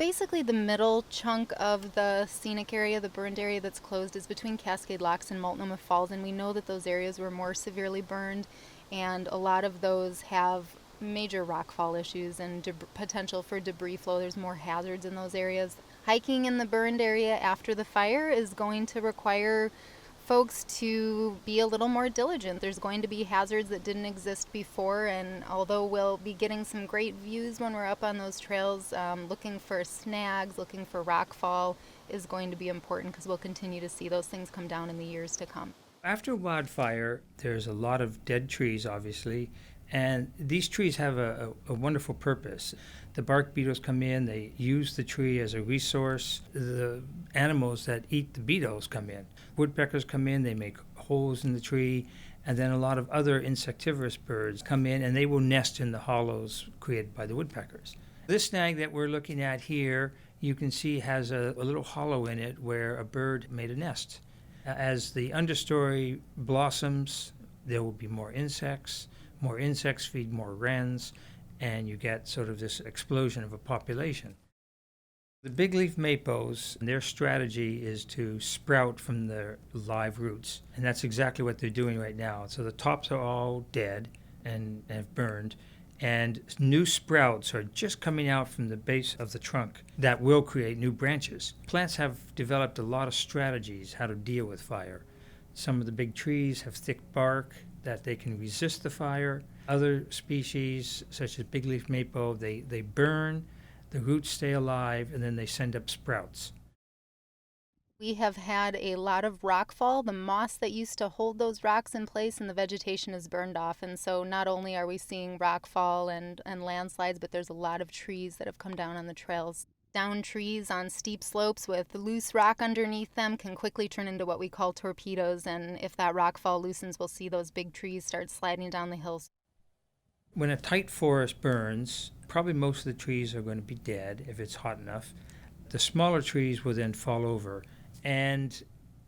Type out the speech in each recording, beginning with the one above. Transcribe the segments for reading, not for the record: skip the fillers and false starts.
Basically, the middle chunk of the scenic area, the burned area that's closed, is between Cascade Locks and Multnomah Falls, and we know that those areas were more severely burned, and a lot of those have major rockfall issues and potential for debris flow. There's more hazards in those areas. Hiking in the burned area after the fire is going to require folks to be a little more diligent. There's going to be hazards that didn't exist before, and although we'll be getting some great views when we're up on those trails, looking for snags, looking for rockfall is going to be important because we'll continue to see those things come down in the years to come. After wildfire, there's a lot of dead trees, obviously, and these trees have a wonderful purpose. The bark beetles come in, they use the tree as a resource. The animals that eat the beetles come in. Woodpeckers come in, they make holes in the tree, and then a lot of other insectivorous birds come in and they will nest in the hollows created by the woodpeckers. This snag that we're looking at here, you can see has a little hollow in it where a bird made a nest. As the understory blossoms, there will be more insects. More insects feed more wrens, and you get sort of this explosion of a population. The big leaf maples, their strategy is to sprout from their live roots, and that's exactly what they're doing right now. So the tops are all dead and have burned, and new sprouts are just coming out from the base of the trunk that will create new branches. Plants have developed a lot of strategies how to deal with fire. Some of the big trees have thick bark that they can resist the fire. Other species, such as big leaf maple, they burn, the roots stay alive, and then they send up sprouts. We have had a lot of rockfall. The moss that used to hold those rocks in place and the vegetation is burned off. And so not only are we seeing rockfall and landslides, but there's a lot of trees that have come down on the trails. Down trees on steep slopes with loose rock underneath them can quickly turn into what we call torpedoes. And if that rockfall loosens, we'll see those big trees start sliding down the hills. When a tight forest burns, probably most of the trees are going to be dead if it's hot enough. The smaller trees will then fall over. And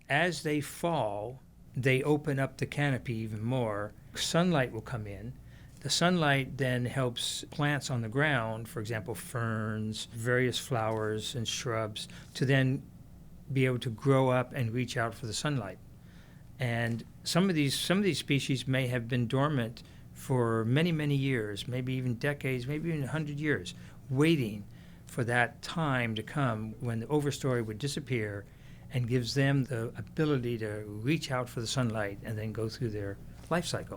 as they fall, they open up the canopy even more. Sunlight will come in. The sunlight then helps plants on the ground, for example, ferns, various flowers and shrubs, to then be able to grow up and reach out for the sunlight. And some of these species may have been dormant for many, many years, maybe even decades, maybe even 100 years, waiting for that time to come when the overstory would disappear and gives them the ability to reach out for the sunlight and then go through their life cycle.